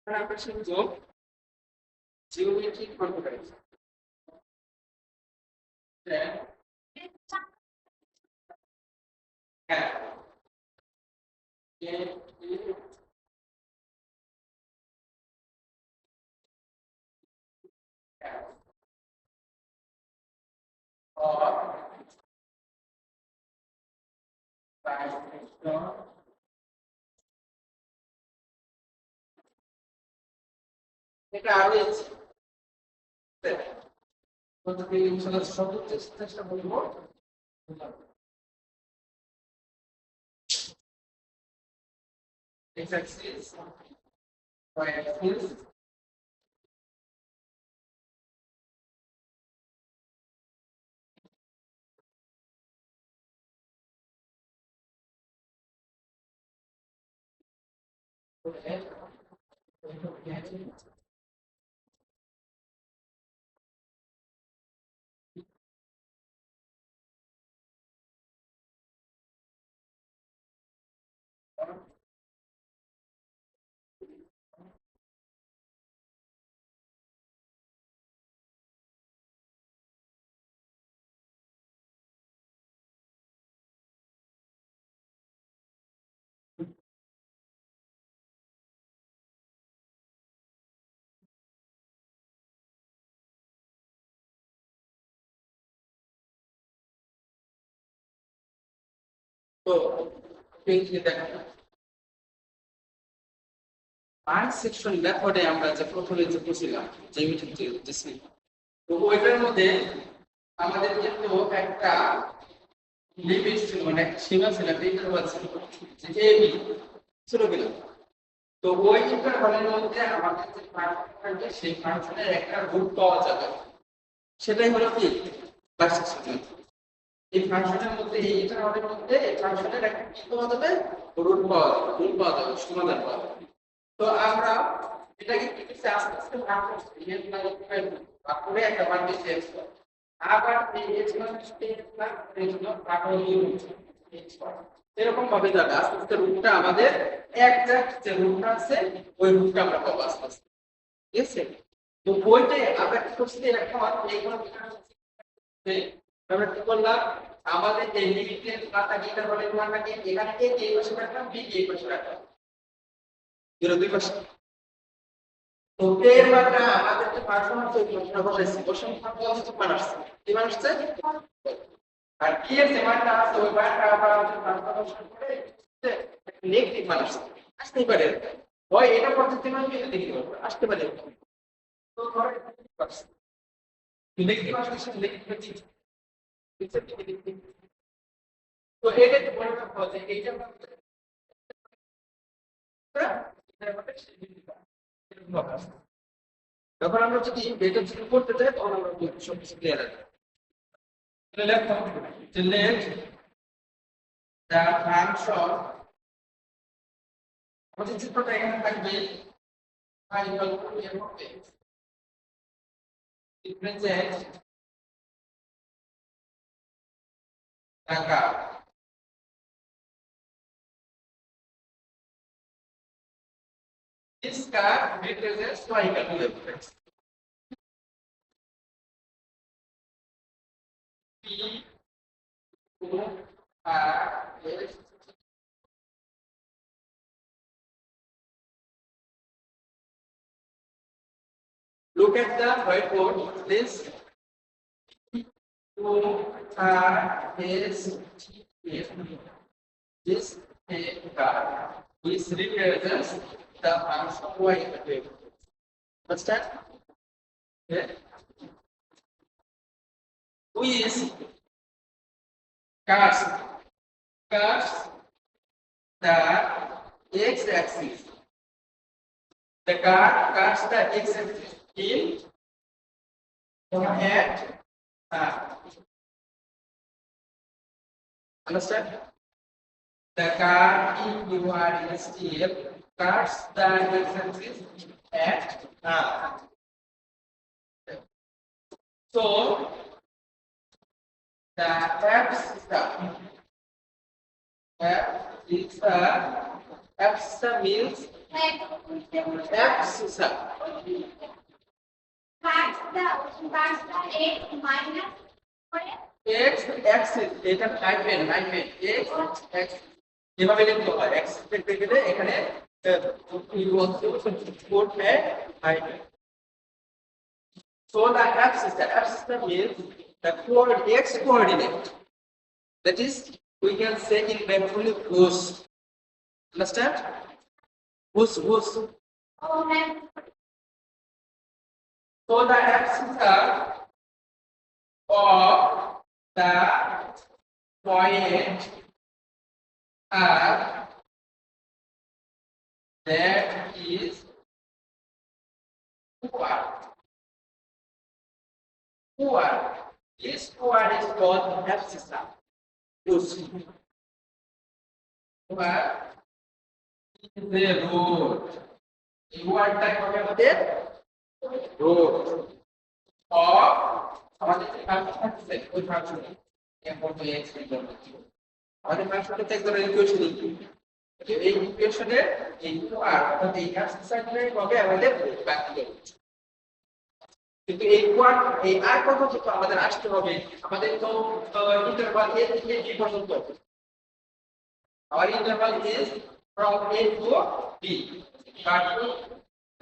আমরা শিখবো geometric configuration. হ্যাঁ, এটা আরো চেষ্টা করবো। X-axis, Y-axis, তো দেখো পার্ট সেকশন মেথডে আমরা যে প্রথমে যে বুঝছিলাম জ্যামিতিক যে তো ওইটার মধ্যে আমাদের কিন্তু একটা লিমিট ছিল, মানে একটা সীমা ছিল, একটা ইন্টারভাল ছিল যে এ বি ছিল কিনা। তো ওই ইন্টারভালের মধ্যে আমাদের যে ফাংশন থাকবে সেই ফাংশনের একটা রুট পাওয়া যাবে, সেটাই হলো কি পার্ট সেকশন। এই ফাংশনের মধ্যে এই ইন্টারভালের মধ্যে এই ফাংশনের একটা কি পাওয়া যাবে, রুট পাওয়া যাবে, সমাধান পাওয়া যাবে। তো আমরা এটাকে কি করতে আস্তে আস্তে ভাগ করছি, এর মানে ভাগ করে একটা মান দিচ্ছি x, আবার এই x মানে x না এই জন্য ভাগ হয়ে x এরকম ভাবে যাবে আস্তে আস্তে। রুটটা আমাদের এক্সাক্ট যে রুটটা আছে ওই রুটটা আমরা পাবো আস্তে আস্তে, ঠিক আছে। তো ওইটাই আমরা কি করছি, এখন এইগুলো আমরা কি করলাম, আমাদের এই লিমিটের মানটাকে এটা বলে মানটাকে এখানে a এই পাশে রাখলাম, b এই পাশে রাখলাম, এর দুই পাশে। তো এর মানটা আমাদের যে ফাংশন আছে ওই ফাংশনটা বসাইছি, বসানোর পর পজিটিভ মান আসছে, কি মান আসছে, আর কি এর যে মানটা আছে ওই মানটা আবার আমাদের ট্রান্সফরমেশন করে নেগেটিভ মান আসছে, আসতেই পারে, হয় এটা পজিটিভ মান এটা নেগেটিভ মান আসতে পারে। তো ধরো নেগেটিভ আসলে নেগেটিভ, তো এটা তো মনে রাখতে হবে এইটা যখন আমরা যদি এটা যদি করতে চাই তখন আমরা সবকিছু ক্লিয়ার আছে। লেখো যে লেট দ্য ফাংশন, আমাদের চিত্রটা এখানে থাকবে y equal to f of x, it presents the curve. This curve represents y equal to f of x. P R S. Look at the whiteboard. This Q R S T F. This curve is represents the function y equal to f. Understand? Okay. Who is cuts the x-axis. The curve cuts the x-axis in at understand? The curve in URSTL cuts the x-axis at so the f is the abscissa means abscissa. X axis এটা টাইপের x x যেভাবে লিখতে হয় x লিখতে গেলে এখানে code है hyphen. So the abscissa means the x coordinate. That is, we can say in Bengali whose. Understand? Whose. So the abscissa of the point R that is QR. This QR is called abscissa. Whose. QR is the road. QR type হবে আমাদের road. Of আমাদের যে function আছে ওই ফাংশনে f(x) আমাদের ফাংশনটা এক ধরনের ইকুয়েশন এই ইকুয়েশনের এই আর অর্থাৎ এই এক্সারসাইজের হবে আমাদের প্র্যাকটিক্যাল কিন্তু এই কোয়াড এই আর কত কিন্তু আমাদের আসতে হবে আমাদের তো ইন্টারভাল a থেকে b পর্যন্ত our interval is from a to b but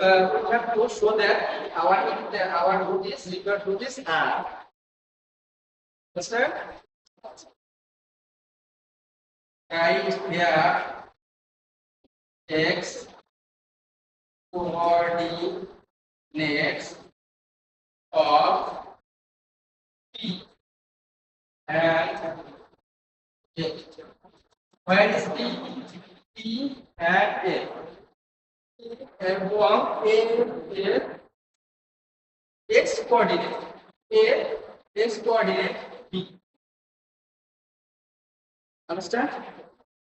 we have to show that our root is required root is r. Understand? Write here x coordinates of p and a. Where is p? P and a. এবং x coordinate x coordinate b. Understand?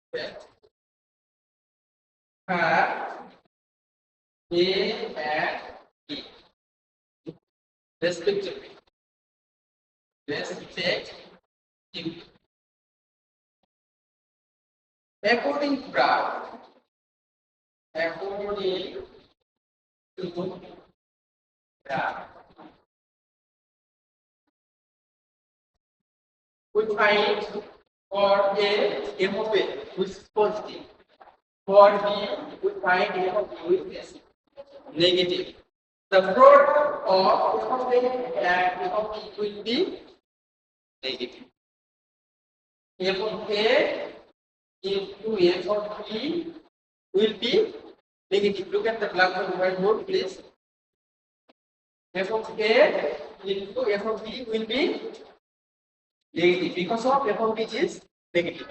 Okay. A and b respectively. According to graph, we find for a f of a which is positive. For b, we find f of b which is negative. The product of f of a and f of b will be negative. F of a into f of b will be negative. Look at the blackboard whiteboard, please. F of a into f of b will be negative because of f of b is negative.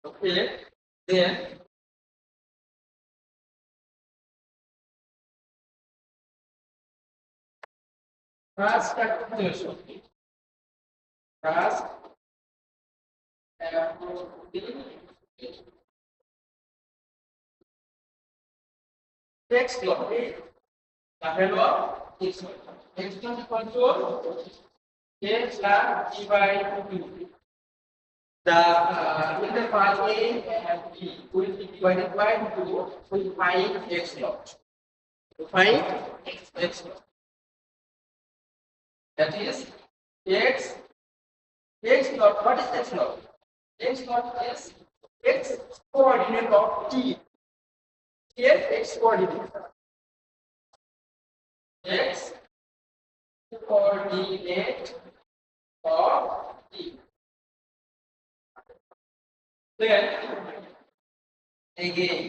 Okay, then first calculation. First x log a তাহলে x equal to a star divided by 2. The interval a and b will be divided by 2. We find x log. Find x log. That is x log. What is x log? X log is x coordinate of t. Here x coordinate. X coordinate of t. Then again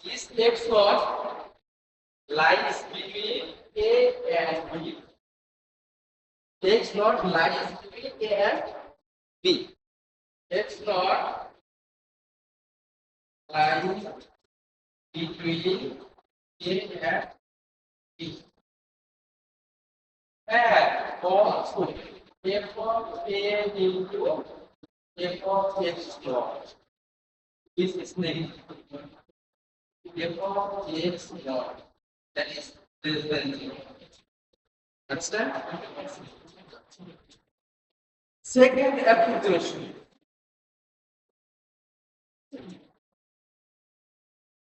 this x log lies between a and b. X naught lies between a and b. X naught lies between a and b. And also f of a into f of x naught. This is negative. F of x naught. That is less than 0. Understand? second application.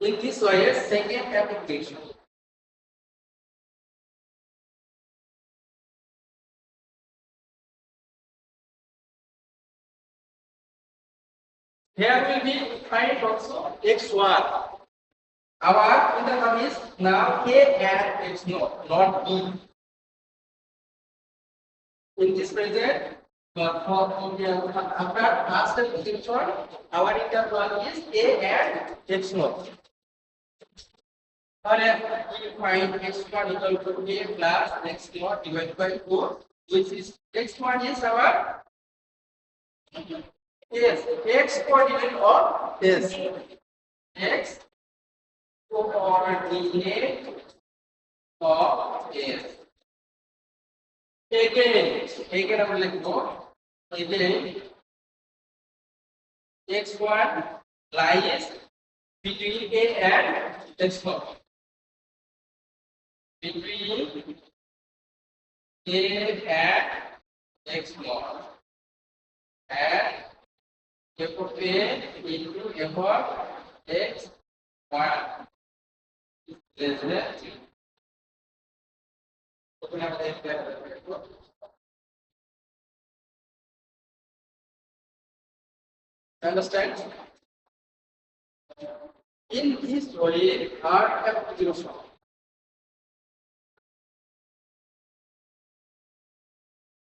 In this way, second application. Here will be find also x1. Our interval is now a and x not b. In this present, after past extension, our interval is a and x0. We find x1 equal to a plus x0 divided by 4, which is x1 is our yes, x coordinate of this x coordinate of s. Again আমরা লিখবো again x1 lies between a and x0. Between a and x0 and f of a into f of x1 is less than understand? In this way, our application.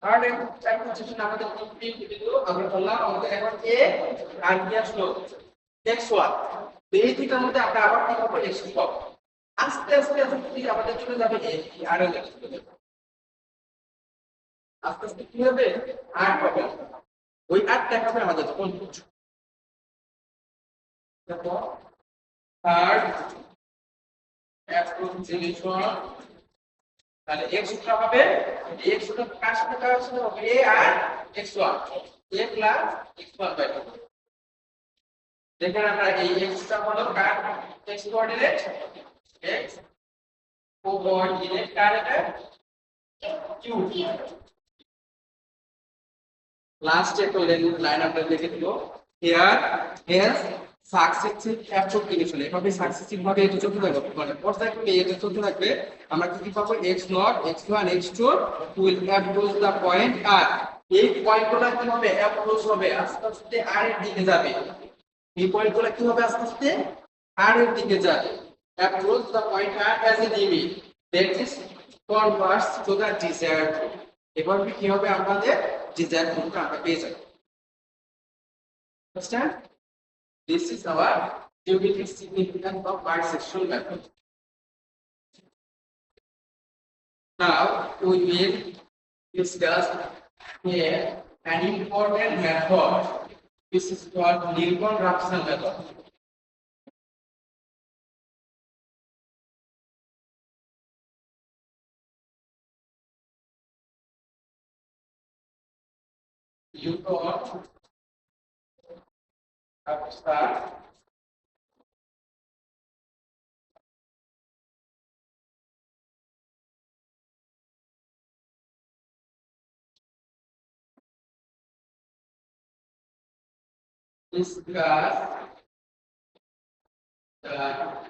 Our application আমাদের complete দিলো আমরা বললাম আমাদের এখন a আর কি আসলো x1 এই দুটোর মধ্যে আমরা আবার কি করব x2 পাবো আস্তে আস্তে আস্তে আমাদের চলে যাবে a আর আস্তে আস্তে কি হবে আর পাবো ওই আটটা হবে আমাদের কোন দেখো থার্ড অ্যাপ্রক্সিমেশন তাহলে x সূত্র হবে x সূত্র কার সাথে কার সাথে হবে a আর x1 a plus x1 by 2 দেখেন আমরা এই x টা হলো কার x কোঅর্ডিনেট x কোঅর্ডিনেট কার এটা q লাস্ট একটা লাইন আমরা লিখে দিব হিয়ার হেয়ার সাকসেসিভ অ্যাপ্রক্সিমেশন এভাবে সাকসেসিভ ভাবে এটা চলতে থাকবে মানে পর্যায়ক্রমে এটা চলতে থাকবে আমরা কি পাবো x0 x1 x2 will approach the point r এই পয়েন্টগুলো কি হবে অ্যাপ্রোচ হবে আস্তে আস্তে r এর দিকে যাবে এই পয়েন্টগুলো কি হবে আস্তে আস্তে r এর দিকে যাবে approach the point r as an image that is converse to the desired এভাবে কি হবে আমাদের ডিজায়ার্ড কোণটা আমরা পেয়ে যাব understand? This is our geometric significance of bisexual method. Now we will discuss here an important method. This is called Newton-Raphson method. Newton-Raphson discuss the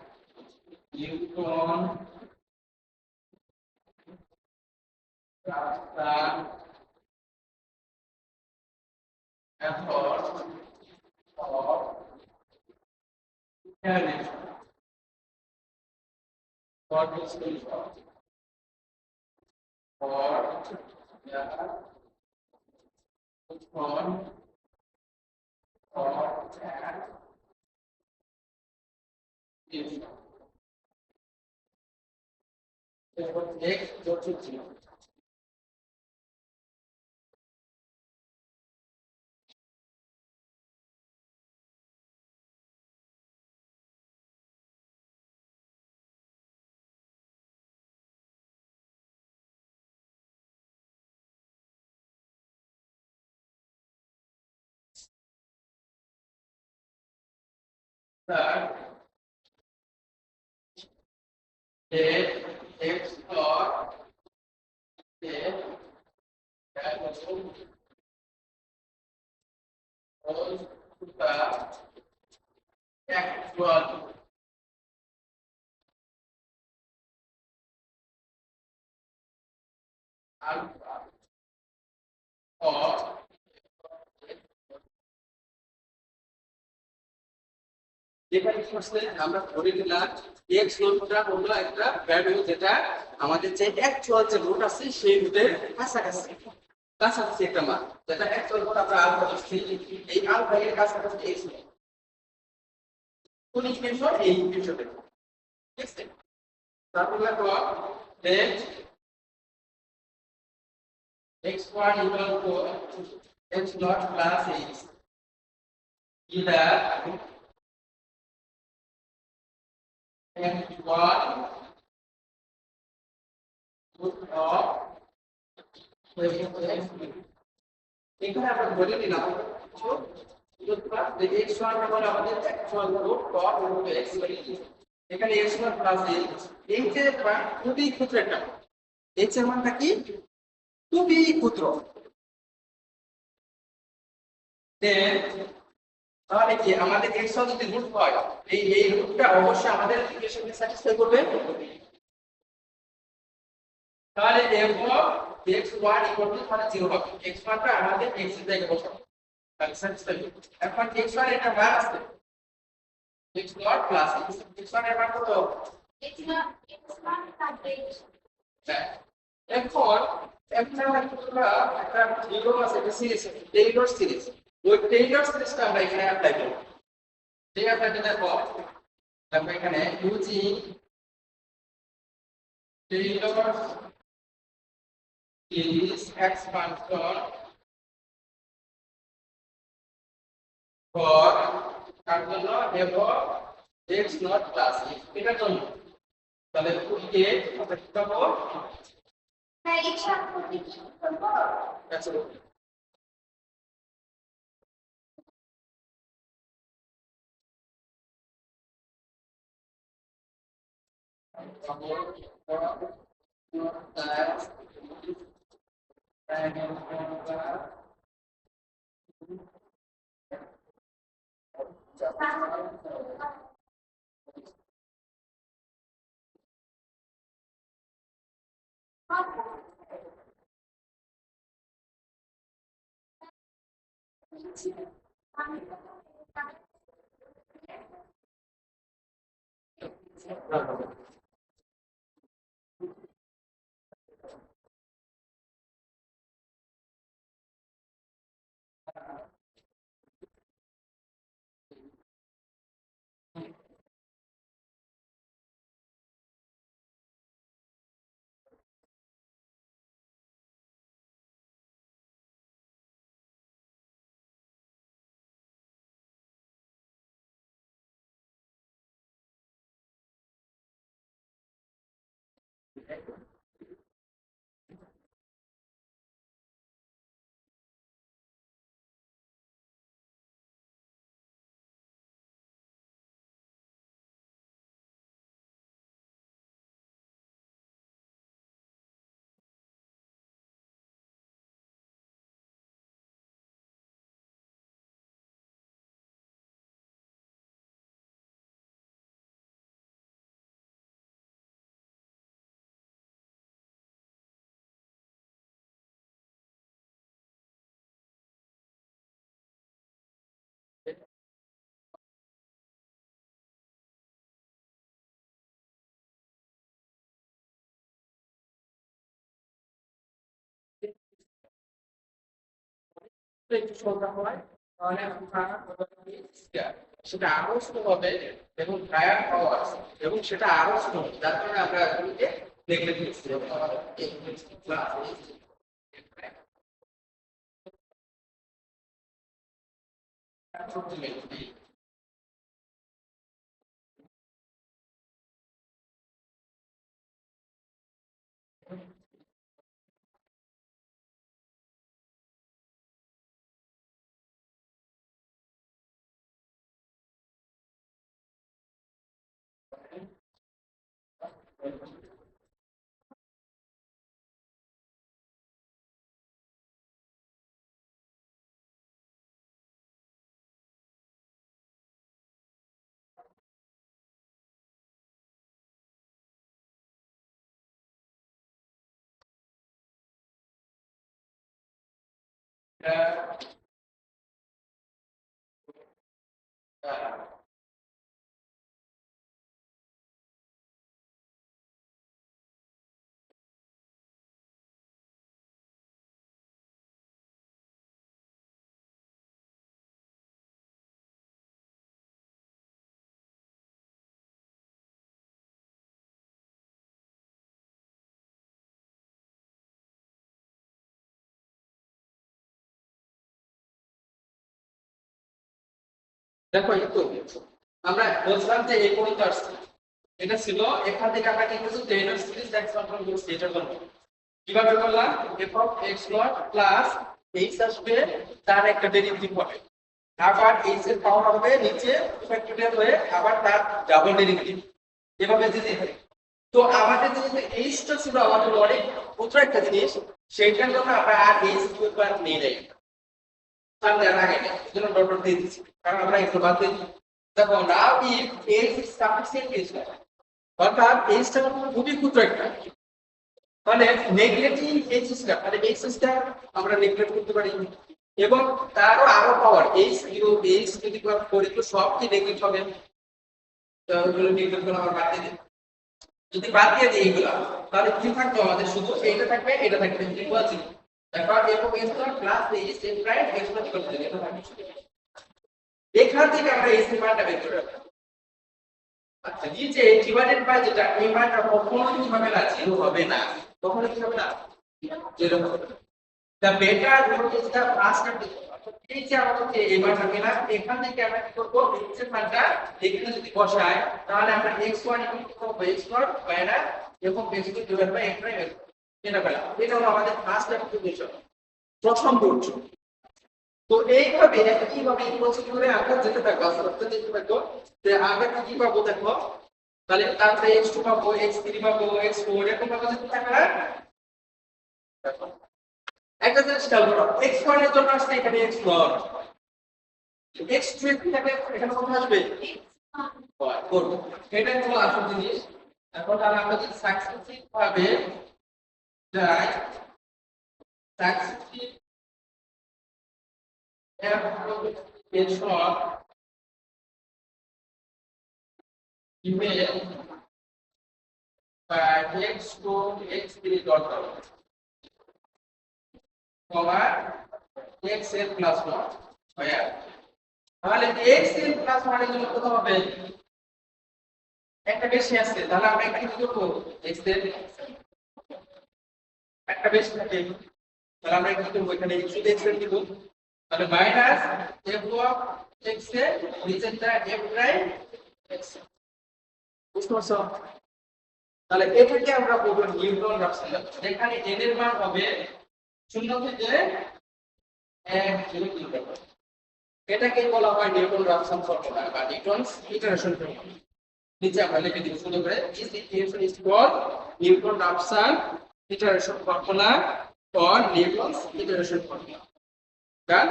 Newton-Raphson method of mechanics for this result for the one or that is what x dot to 0. Third, x dot a goes to the actual alpha or যেখানে আসলে আমরা ধরে নিলাম x নোটটা হলো একটা value যেটা আমাদের যে অ্যাকচুয়াল যে রুট আছে সেই রুটের কাছাকাছি কাছাকাছি একটা মান যেটা অ্যাকচুয়াল রুট আমরা আলফা ধরছি এই আলফা এর কাছাকাছি x নোট কোন ইকুয়েশন এই ইকুয়েশনে ঠিক আছে তারপর লেখো that x1 equal to x naught plus x either x1 root of এখানে আমরা ধরে নিলাম যে x1 হলো আমাদের অ্যাকচুয়াল রুট অফ x এখানে x1 প্লাস x এই যে খুবই ক্ষুদ্র একটা x এর মানটা কি খুবই ক্ষুদ্র তাহলে কি আমাদের x1 যদি রুট হয় এই রুটটা অবশ্যই আমাদের ইকুয়েশনকে স্যাটিসফাই করবে তাহলে f(x1) মানে 0 হবে x1 টা আমাদের x এর জায়গায় বসাবো তাহলে স্যাটিসফাই এখন x1 এর একটা মান আছে x0 প্লাস x1 এর মান কত x0 হ্যাঁ এখন একটা নিয়ম আছে এটা সিরিজ টেইলর সিরিজ ওই টেইলর সিরিজটা আমরা এখানে অ্যাপ্লাই করব ঠিক আছে দেখো তারপর এখানে using Taylor series expansion for কার জন্য এবং x not plus x এটার জন্য তাহলে এ আমরা কি পাবো হ্যাঁ x সাথে করতে কি করব আচ্ছা একটু সংখ্যা হয় তাহলে আমরা সেটা আরো ছোট হবে এবং হায়ার পাওয়ার এবং সেটা আরো ছোট হবে যার কারণে আমরা এগুলোকে দেখে দিচ্ছি দেখো এই তো আমরা বলছিলাম যে এই পর্যন্ত আসছে, এটা ছিল এখান থেকে আমরা কি করছি টেইলর সিরিজ এক্সপানশন করছি এটার জন্য। কিভাবে করলাম f of x naught plus h আসবে তার একটা ডেরিভেটিভ হবে, আবার h এর পাওয়ার হবে নিচে ফ্যাক্টরিয়াল হয়ে আবার তার ডাবল ডেরিভেটিভ, এভাবে দিতে থাকে। তো আমাদের যেহেতু h টা ছিল আমাদের অনেক ক্ষুদ্র একটা জিনিস, সেইটার জন্য আমরা আর h কিউব বার নিয়ে যাই সামনে আর আগে নেই, এজন্য ডট ডট দিয়ে দিচ্ছি কারণ আমরা একটু বাদ দিয়ে দিই। দেখো নাও if h is sufficient h অর্থাৎ h টা খুবই ক্ষুদ্র একটা, মানে নেগলেক্টিং h স্কয়ার মানে x স্কয়ার আমরা নেগলেক্ট করতে পারি, এবং তারও আরো পাওয়ার h কিউব h যদি করি তো সব কি নেগলেক্ট হবে, তো এগুলো নেগলেক্ট করে আমরা বাদ দিয়ে দিই। যদি বাদ দিয়ে দিই এগুলো তাহলে কি থাকবে আমাদের শুধু এইটা থাকবে এটা থাকবে ইকুয়াল জিরো। এখন f of x naught plus h n prime x naught করতে হবে, এটা থাকবে। এখান থেকে আমরা h এর মানটা বের করে রাখবো। আচ্ছা নিচে ডিভাইডেড বাই যেটা এই মানটা কখনো কি হবে না জিরো হবে না, কখনো কি হবে না জিরো হবে না। The better route is the first of এই যে আমাদের এই মানটা পেলাম, এখান থেকে আমরা কি করব x এর মানটা এখানে যদি বসাই তাহলে আমরা x1 x0 মাইনাস এবং x2 divide by x prime এটা পেলাম। এটা হলো আমাদের ফার্স্ট অ্যাপ্লিকেশন, প্রথম রুট। তো এইভাবে কিভাবে প্রসেস করে আমরা যেতে থাকবো আস্তে দেখতে থাকবো যে আমরা কি পাবো। দেখো তাহলে তারপরে x2 পাবো x3 পাবো x4 এরকম ভাবে যেতে থাকবে না। দেখো একটা জিনিস খেয়াল করো, x1 এর জন্য আসছে এখানে x0, x2 এর থেকে এখানে কত আসবে করব, এটাই হলো আসল জিনিস। এখন তাহলে আমরা যদি সাকসেসফুল ভাবে যাই সাকসেসফুল f এর সব given by x2 x3 dot dot comma xn plus 1 হয়। তাহলে xn plus 1 এর জন্য কত হবে, একটা বেশি আছে, তাহলে আমরা এখানে কি করব xn একটা বেশি থাকে, তাহলে আমরা কি করব এখানে শুধু xn দিব, তাহলে মাইনাস f of xn নিচেরটা f প্রাইম x। বুঝতে পারছো? তাহলে এটাকে আমরা বলবো নিউটন রাফসন, যেখানে n এর মান হবে 0 থেকে 1 0 এটাকে বলা হয় নিউটন রাফসন ফর্মুলা বা নিউটনস ইটারেশন ফর্মুলা। নিচে আমরা লিখে দিব সুন্দর করে this equation is called Newton Raphson iteration formula or Newton's iteration formula. Done.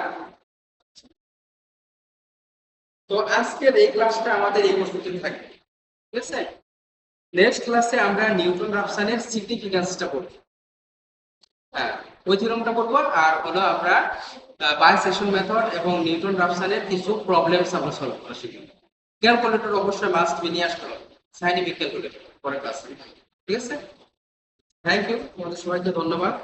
তো আজকের এই ক্লাসটা আমাদের এই পর্যন্ত থাকবে, ঠিক আছে? নেক্সট ক্লাসে আমরা নিউটন রাফসনের সিগনিফিকেন্সটা পড়ব, হ্যাঁ ওই থিওরেমটা পড়ব, আর হলো আমরা বাইসেকশন মেথড এবং নিউটন রাফসনের কিছু প্রবলেমস আমরা সলভ করা শিখব। ক্যালকুলেটর অবশ্যই মাস্ট বি নিয়ে আসতে হবে, সাইন্টিফিক ক্যালকুলেটর পরের ক্লাসে, ঠিক আছে? থ্যাংক ইউ, তোমাদের সবাইকে ধন্যবাদ।